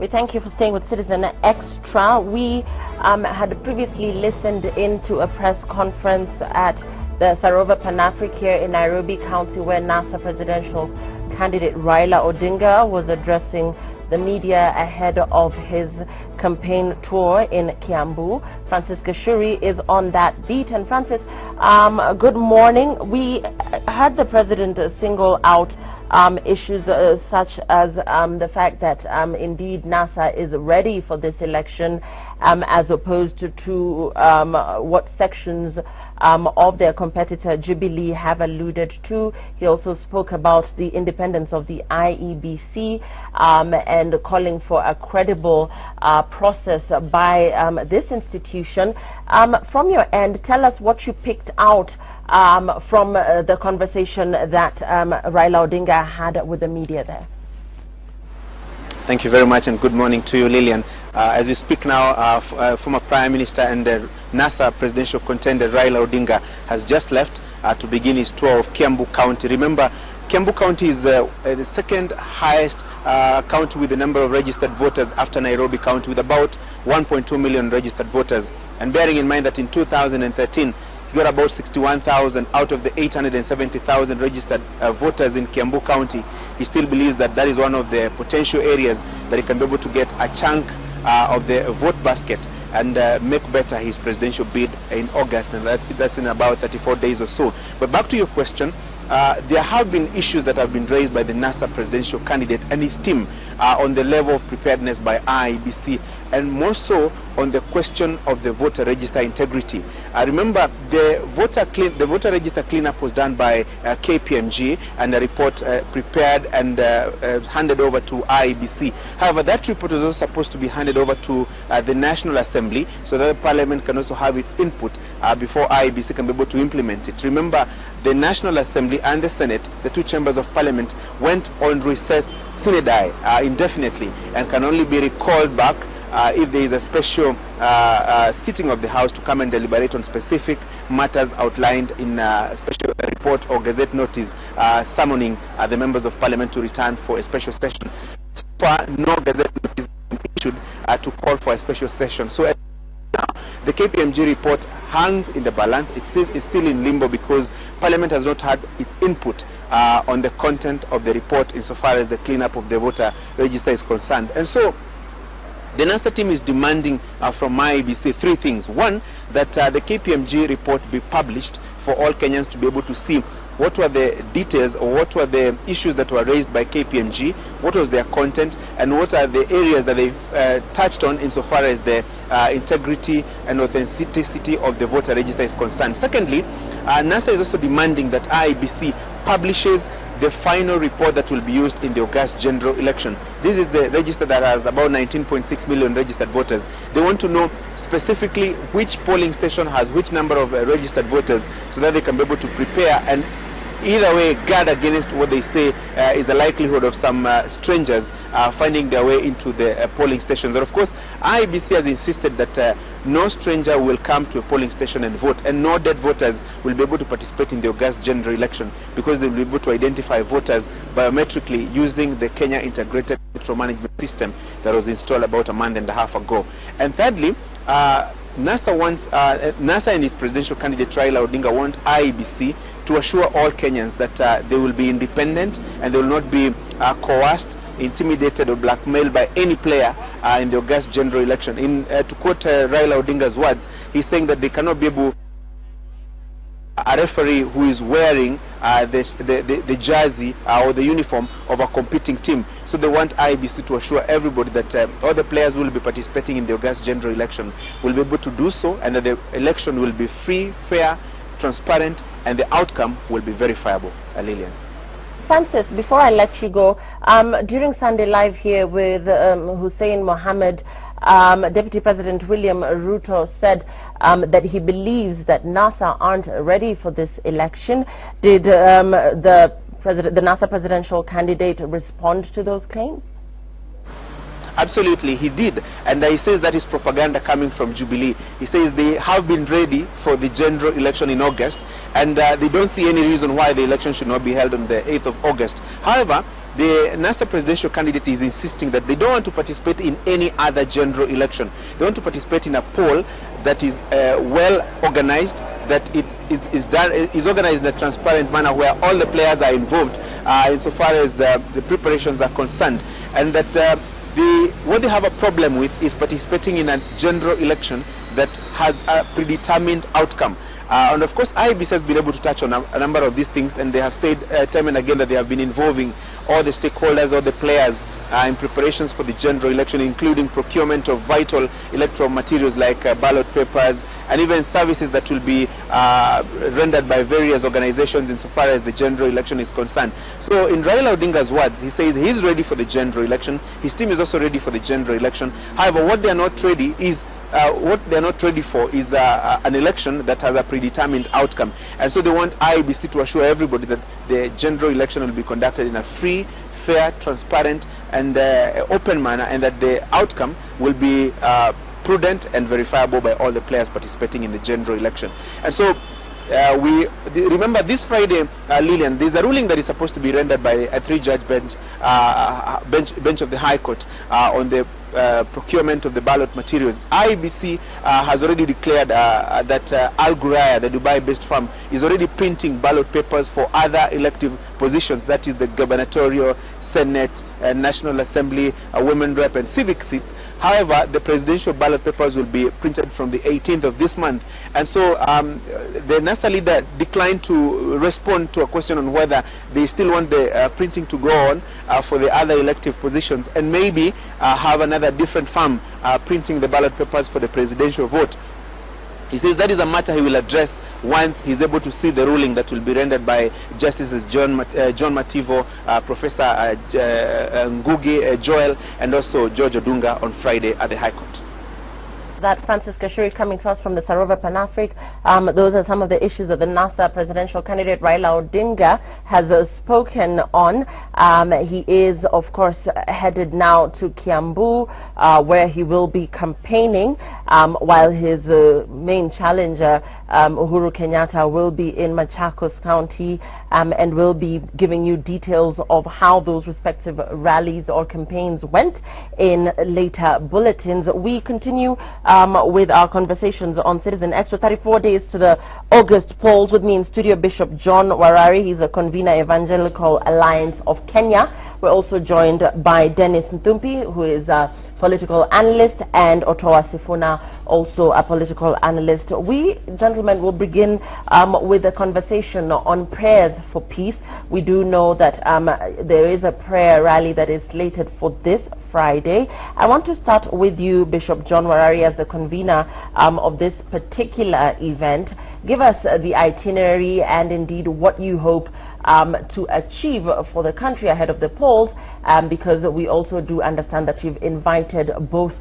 We thank you for staying with Citizen Extra. We had previously listened into a press conference at the Sarova Pan-Africa here in Nairobi County, where NASA presidential candidate Raila Odinga was addressing the media ahead of his campaign tour in Kiambu. Francis Gashuri is on that beat. And Francis, good morning. We heard the president single out issues such as the fact that indeed NASA is ready for this election, as opposed to what sections of their competitor Jubilee have alluded to. He also spoke about the independence of the IEBC and calling for a credible process by this institution. From your end, tell us what you picked out from the conversation that Raila Odinga had with the media there. Thank you very much, and good morning to you, Lillian. As we speak now, former Prime Minister and NASA presidential contender Raila Odinga has just left to begin his tour of Kiambu County. Remember, Kiambu County is the second highest county with the number of registered voters after Nairobi County, with about 1.2 million registered voters. And bearing in mind that in 2013, he got about 61,000 out of the 870,000 registered voters in Kiambu County. He still believes that that is one of the potential areas that he can be able to get a chunk of the vote basket and make better his presidential bid in August, and that's in about 34 days or so. But back to your question, there have been issues that have been raised by the NASA presidential candidate and his team on the level of preparedness by IEBC, and more so on the question of the voter register integrity. Remember, the voter register cleanup was done by KPMG, and a report prepared and handed over to IEBC. However, that report was also supposed to be handed over to the National Assembly, so that the Parliament can also have its input before IEBC can be able to implement it. Remember, the National Assembly and the Senate, the two chambers of Parliament, went on recess sine die indefinitely, and can only be recalled back if there is a special sitting of the House to come and deliberate on specific matters outlined in a special report or gazette notice summoning the members of Parliament to return for a special session. So far, no gazette notice issued to call for a special session. So now, the KPMG report hangs in the balance. It's still in limbo because Parliament has not had its input on the content of the report insofar as the cleanup of the voter register is concerned. And so the NASA team is demanding from IEBC three things. One, that the KPMG report be published for all Kenyans to be able to see what were the details or what were the issues that were raised by KPMG, what was their content, and what are the areas that they touched on insofar as the integrity and authenticity of the voter register is concerned. Secondly, NASA is also demanding that IEBC publishes the final report that will be used in the August general election. This is the register that has about 19.6 million registered voters. They want to know specifically which polling station has which number of registered voters, so that they can be able to prepare and either way guard against what they say is the likelihood of some strangers finding their way into the polling stations. And of course, IEBC has insisted that no stranger will come to a polling station and vote, and no dead voters will be able to participate in the August general election, because they will be able to identify voters biometrically using the Kenya Integrated Electoral Management System that was installed about a month and a half ago. And thirdly, NASA and its presidential candidate Raila Odinga want IEBC to assure all Kenyans that they will be independent and they will not be coerced, intimidated or blackmailed by any player in the August general election. To quote Raila Odinga's words, he's saying that they cannot be able a referee who is wearing the jersey or the uniform of a competing team. So they want IEBC to assure everybody that all the players will be participating in the August general election will be able to do so, and that the election will be free, fair, transparent, and the outcome will be verifiable. Lillian. Francis, before I let you go, during Sunday Live here with Hussein Mohammed, Deputy President William Ruto said that he believes that NASA aren't ready for this election. Did the NASA presidential candidate respond to those claims? Absolutely, he did. And he says that is propaganda coming from Jubilee. He says they have been ready for the general election in August, and they don't see any reason why the election should not be held on the 8th of August. However, the NASA presidential candidate is insisting that they don't want to participate in any other general election. They want to participate in a poll that is well organized, that it is organized in a transparent manner where all the players are involved insofar as the preparations are concerned, and that what they have a problem with is participating in a general election that has a predetermined outcome. And of course, IEBC has been able to touch on a number of these things, and they have said time and again that they have been involving all the stakeholders, all the players in preparations for the general election, including procurement of vital electoral materials like ballot papers, and even services that will be rendered by various organizations insofar as the general election is concerned. So in Raila Odinga's words, he says he is ready for the general election. His team is also ready for the general election. However, what they are not ready for is an election that has a predetermined outcome. And so they want IEBC to assure everybody that the general election will be conducted in a free, fair, transparent and open manner, and that the outcome will be prudent and verifiable by all the players participating in the general election. And so remember this Friday, Lillian, there is a ruling that is supposed to be rendered by a 3-judge bench of the High Court on the procurement of the ballot materials. IEBC has already declared that Al Ghurair, the Dubai-based firm, is already printing ballot papers for other elective positions, that is the gubernatorial, Senate, National Assembly, Women Rep and civic seats. However, the presidential ballot papers will be printed from the 18th of this month. And so the NASA leader declined to respond to a question on whether they still want the printing to go on for the other elective positions, and maybe have another different firm printing the ballot papers for the presidential vote. He says that is a matter he will address once he's able to see the ruling that will be rendered by Justices John Mativo, Professor Ngugi Joel, and also George Odunga on Friday at the High Court. That Francis Kashuri coming to us from the Sarova Pan-Afric. Those are some of the issues that the NASA presidential candidate Raila Odinga has spoken on. He is, of course, headed now to Kiambu, where he will be campaigning, while his main challenger, Uhuru Kenyatta, will be in Machakos County and will be giving you details of how those respective rallies or campaigns went in later bulletins. We continue with our conversations on Citizen Extra. 34 days to the August polls. With me in studio, Bishop John Warari. He's a convener, Evangelical Alliance of Kenya. We're also joined by Dennis Nthumpi, who is a political analyst, and Otoa Sifuna, also a political analyst. We, gentlemen, will begin with a conversation on prayers for peace. We do know that there is a prayer rally that is slated for this Friday. I want to start with you, Bishop John Warari, as the convener of this particular event. Give us the itinerary and indeed what you hope to achieve for the country ahead of the polls, because we also do understand that you've invited both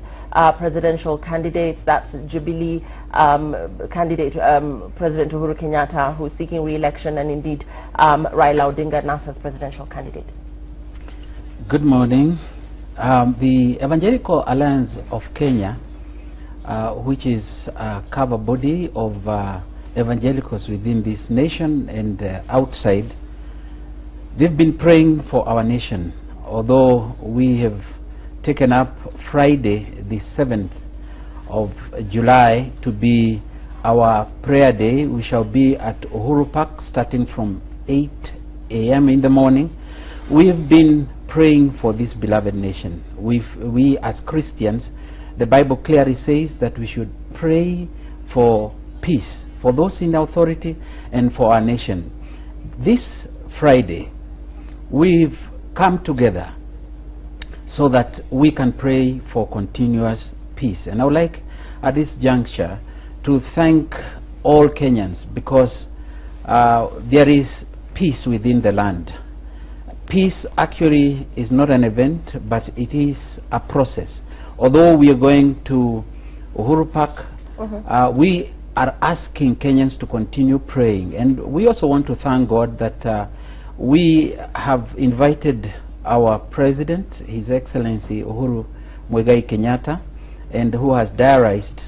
presidential candidates. That's Jubilee candidate President Uhuru Kenyatta, who is seeking re-election, and indeed Raila Odinga, NASA's presidential candidate. Good morning. The Evangelical Alliance of Kenya, which is a cover body of evangelicals within this nation and outside, they've been praying for our nation. Although we have taken up Friday, the 7th of July, to be our prayer day, we shall be at Uhuru Park starting from 8 a.m. in the morning. We have been praying for this beloved nation. We as Christians, the Bible clearly says that we should pray for peace, for those in authority and for our nation. This Friday, we've come together so that we can pray for continuous peace. And I would like at this juncture to thank all Kenyans, because there is peace within the land. Peace actually is not an event, but it is a process. Although we are going to Uhuru Park, we are asking Kenyans to continue praying. And we also want to thank God that we have invited our President, His Excellency Uhuru Muigai Kenyatta, and who has diarized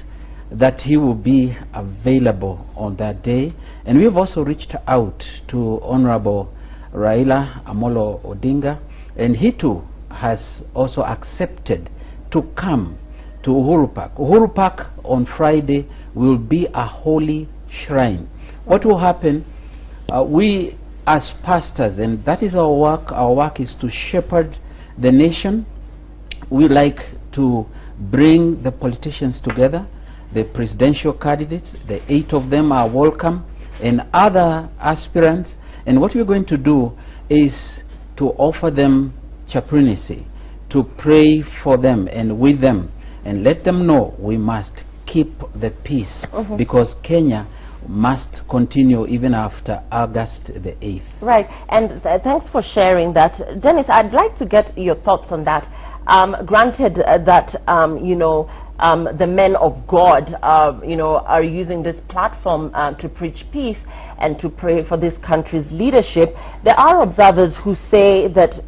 that he will be available on that day. And we've also reached out to Honorable Raila Amolo Odinga, and he too has also accepted to come to Uhuru Park. Uhuru Park on Friday will be a holy shrine. What will happen, we as pastors, and that is our work is to shepherd the nation. We like to bring the politicians together, the presidential candidates, the 8 of them are welcome, and other aspirants. And what we're going to do is to offer them chaplaincy, to pray for them and with them, and let them know we must keep the peace, because Kenya must continue even after August the 8th. Right, and thanks for sharing that. Dennis, I'd like to get your thoughts on that. Granted that, the men of God, are using this platform to preach peace and to pray for this country's leadership, there are observers who say that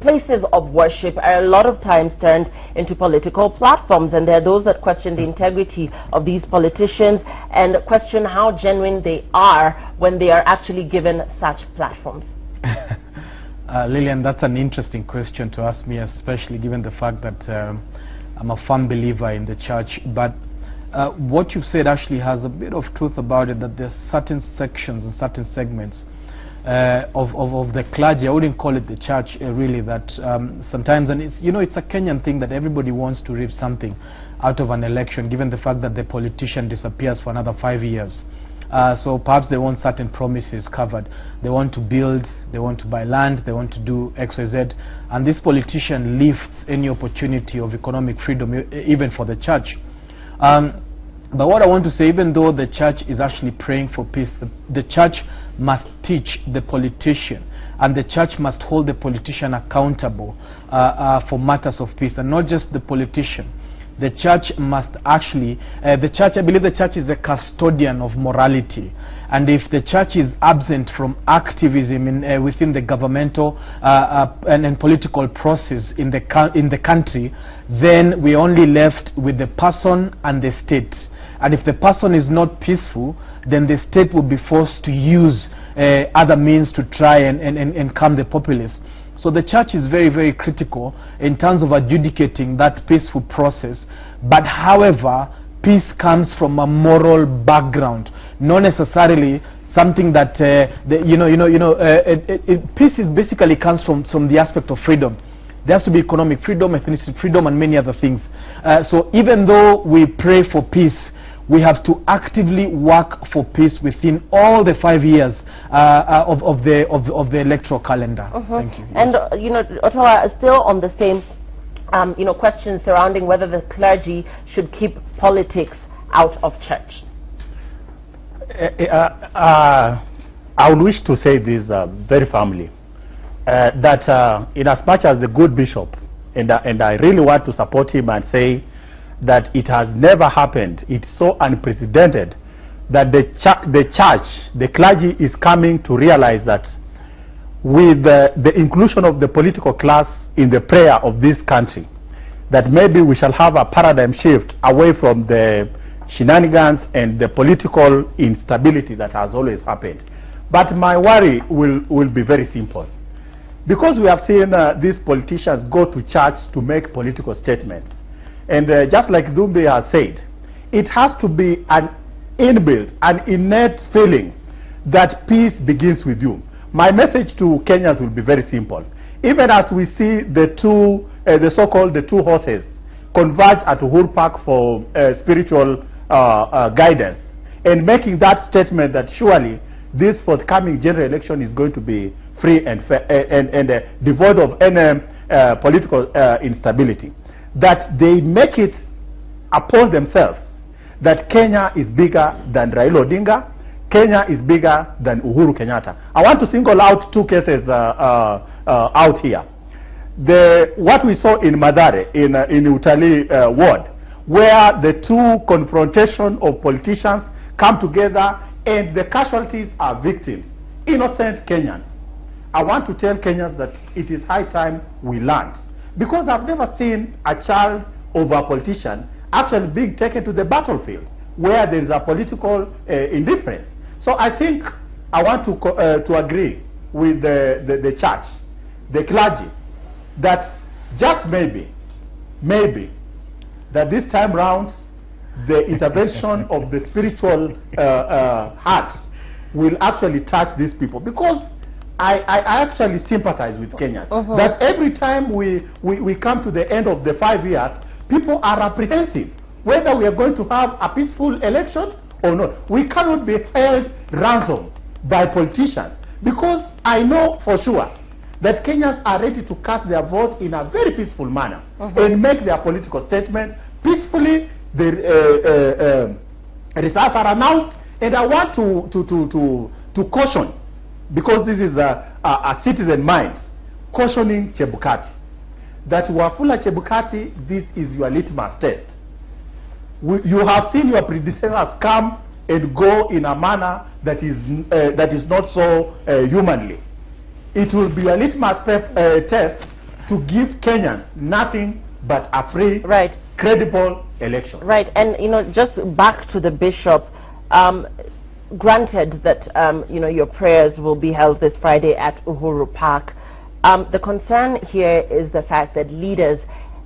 places of worship are a lot of times turned into political platforms, and there are those that question the integrity of these politicians and question how genuine they are when they are actually given such platforms. Lillian, that's an interesting question to ask me, especially given the fact that I'm a firm believer in the church. But what you've said actually has a bit of truth about it, that there's certain sections and certain segments of the clergy, I wouldn't call it the church really, that sometimes, and it's, it's a Kenyan thing that everybody wants to reap something out of an election, given the fact that the politician disappears for another 5 years. So perhaps they want certain promises covered. They want to build, they want to buy land, they want to do X, Y, Z, and this politician lifts any opportunity of economic freedom, even for the church. But what I want to say, even though the church is actually praying for peace, the church must teach the politician, and the church must hold the politician accountable for matters of peace, and not just the politician. The church must actually, I believe the church is a custodian of morality, and if the church is absent from activism within the governmental and political process in the country, then we're only left with the person and the state. And if the person is not peaceful, then the state will be forced to use other means to try and calm the populace. So the church is very, very critical in terms of adjudicating that peaceful process. But however, peace comes from a moral background, not necessarily something that peace is basically comes from the aspect of freedom. There has to be economic freedom, ethnicity freedom, and many other things. So even though we pray for peace, we have to actively work for peace within all the 5 years of the electoral calendar. Thank you. And Ottawa, still on the same questions surrounding whether the clergy should keep politics out of church. I would wish to say this very firmly, that in as much as the good bishop, and I really want to support him and say that it has never happened, it's so unprecedented that the clergy is coming to realize that with the inclusion of the political class in the prayer of this country, that maybe we shall have a paradigm shift away from the shenanigans and the political instability that has always happened. But my worry will be very simple. Because we have seen these politicians go to church to make political statements, and just like Dumbe has said, it has to be an inbuilt, an innate feeling that peace begins with you. My message to Kenyans will be very simple. Even as we see the two horses converge at Uhuru Park for spiritual guidance, and making that statement that surely this forthcoming general election is going to be free and fair and devoid of any political instability, that they make it upon themselves that Kenya is bigger than Raila Odinga, Kenya is bigger than Uhuru Kenyatta. I want to single out two cases out here. What we saw in Madare, in Utali ward, where the two confrontation of politicians come together and the casualties are victims, innocent Kenyans. I want to tell Kenyans that it is high time we learn Because I've never seen a child of a politician actually being taken to the battlefield where there is a political indifference. So I think I want to agree with the church, the clergy, that just maybe, that this time round, the intervention of the spiritual hearts will actually touch these people. Because I actually sympathize with Kenyans. That every time we come to the end of the 5 years, people are apprehensive whether we are going to have a peaceful election or not. We cannot be held ransom by politicians, because I know for sure that Kenyans are ready to cast their vote in a very peaceful manner and make their political statement peacefully. The results are announced, and I want to caution, because this is a citizen mind, cautioning Chebukati, that Wafula Chebukati, this is your litmus test. You have seen your predecessors come and go in a manner that is not so humanly. It will be a litmus test to give Kenyans nothing but a free, credible election. Right, and just back to the bishop. Granted that your prayers will be held this Friday at Uhuru Park. The concern here is the fact that leaders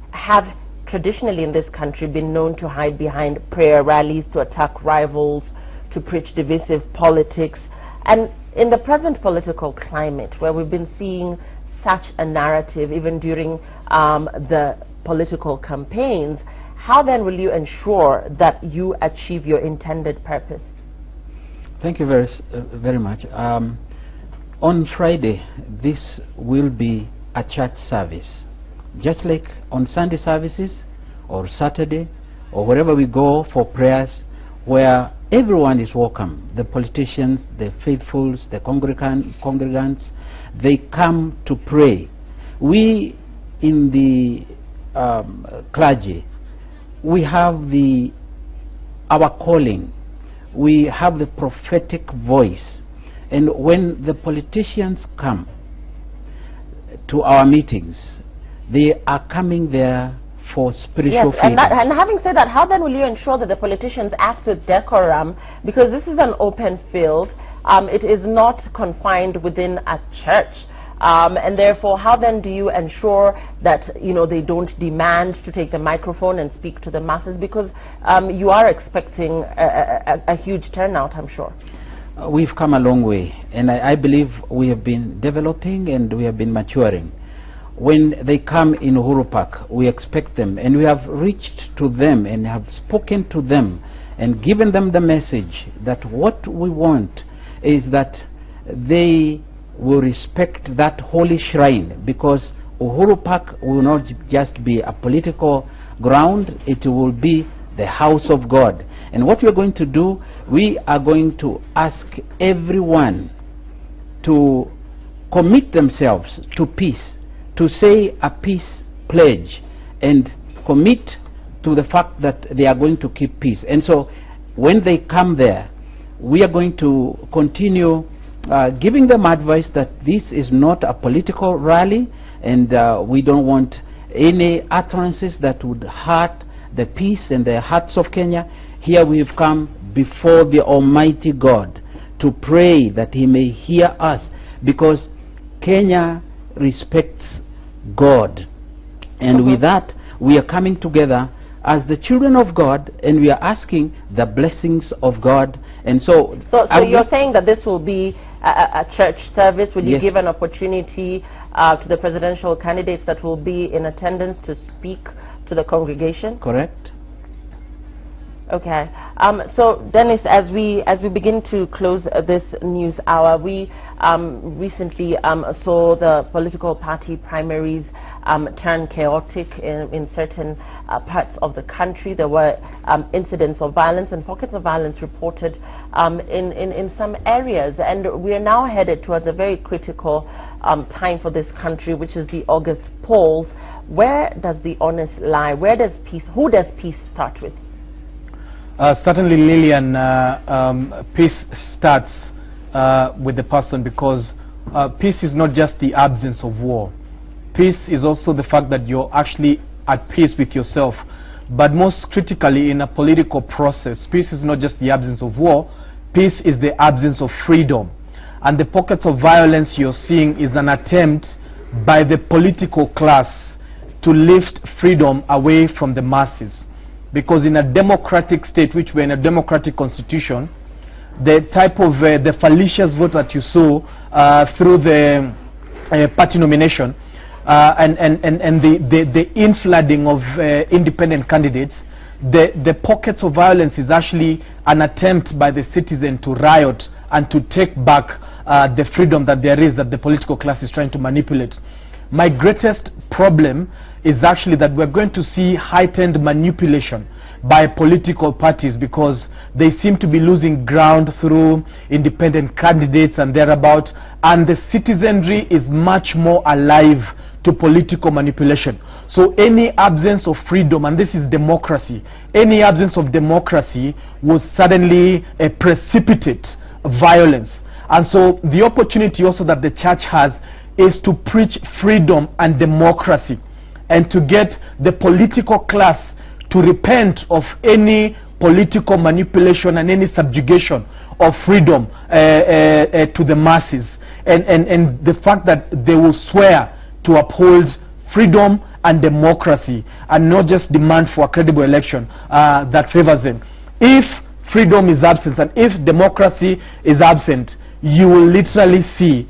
have traditionally in this country been known to hide behind prayer rallies, to attack rivals, to preach divisive politics. And in the present political climate, where we've been seeing such a narrative even during the political campaigns, how then will you ensure that you achieve your intended purpose? Thank you very much. On Friday, this will be a church service. Just like on Sunday services or Saturday or wherever we go for prayers, where everyone is welcome. The politicians, the faithfuls, the congregants, they come to pray. We in the clergy, we have our calling. We have the prophetic voice. And when the politicians come to our meetings, they are coming there for spiritual freedom. And having said that, how then will you ensure that the politicians act with decorum? Because this is an open field. It is not confined within a church. And therefore, how then do you ensure that they don't demand to take the microphone and speak to the masses? Because you are expecting a huge turnout, I'm sure. We've come a long way, and I believe we have been developing and we have been maturing. When they come in Uhuru Park, we expect them, and we have reached to them and have spoken to them and given them the message that what we want is that they will respect that holy shrine, because Uhuru Park will not just be a political ground, it will be the house of God. And what we are going to do, we are going to ask everyone to commit themselves to peace, to say a peace pledge and commit to the fact that they are going to keep peace. And so when they come there, we are going to continue giving them advice that this is not a political rally, and we don't want any utterances that would hurt the peace and the hearts of Kenya. Here we have come before the Almighty God to pray that He may hear us, because Kenya respects God. And with that, we are coming together as the children of God, and we are asking the blessings of God. And so you're saying that this will be a church service? Will you give an opportunity to the presidential candidates that will be in attendance to speak to the congregation? Correct. Okay. So Dennis, as we begin to close this news hour, we recently saw the political party primaries turn chaotic in certain parts of the country. There were incidents of violence and pockets of violence reported in some areas, and we are now headed towards a very critical time for this country, which is the August polls. Where does the onus lie? Where does peace? Who does peace start with? Certainly, Lillian, peace starts with the person, because peace is not just the absence of war. Peace is also the fact that you're actually at peace with yourself. But most critically, in a political process, peace is not just the absence of war, peace is the absence of freedom. And the pockets of violence you're seeing is an attempt by the political class to lift freedom away from the masses. Because in a democratic state, which we're in a democratic constitution, the type of the fallacious vote that you saw through the party nomination and the inflooding of independent candidates, the pockets of violence is actually an attempt by the citizen to riot and to take back the freedom that there is, that the political class is trying to manipulate. My greatest problem is actually that we're going to see heightened manipulation by political parties, because they seem to be losing ground through independent candidates and thereabout, and the citizenry is much more alive to political manipulation. So any absence of freedom, and this is democracy, any absence of democracy will suddenly precipitate violence. And so the opportunity also that the church has is to preach freedom and democracy, and to get the political class to repent of any political manipulation and any subjugation of freedom to the masses, and the fact that they will swear to uphold freedom and democracy and not just demand for a credible election that favors them. If freedom is absent and if democracy is absent, you will literally see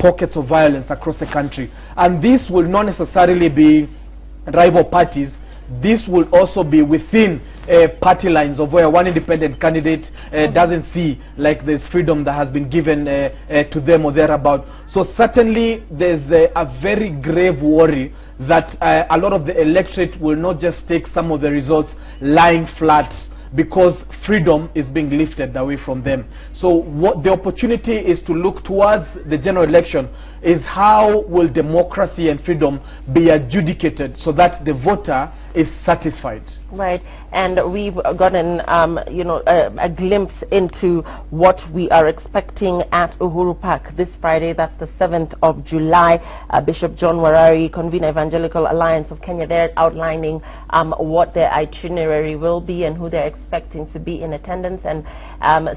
pockets of violence across the country. And this will not necessarily be rival parties. This will also be within party lines, of where one independent candidate doesn't see like there's freedom that has been given to them or thereabout. So certainly there's a very grave worry that a lot of the electorate will not just take some of the results lying flat, because freedom is being lifted away from them. So what the opportunity is to look towards the general election is how will democracy and freedom be adjudicated so that the voter is satisfied. Right, and we've gotten a glimpse into what we are expecting at Uhuru Park this Friday. That's the 7th of July. Bishop John Warari, convener Evangelical Alliance of Kenya, they're outlining what their itinerary will be and who they're expecting to be in attendance, and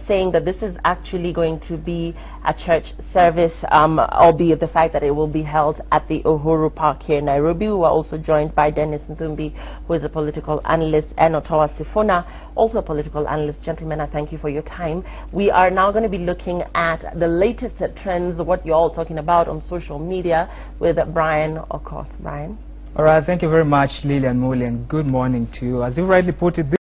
saying that this is actually going to be a church service, albeit the fact that it will be held at the Uhuru Park here in Nairobi. We are also joined by Dennis Nthumbi, who is a political analyst, and Ottawa Sifuna, also a political analyst. Gentlemen, I thank you for your time. We are now going to be looking at the latest trends, what you're all talking about on social media, with Brian Okoth. Brian? All right, thank you very much, Lillian Muli, and good morning to you. As you rightly put it,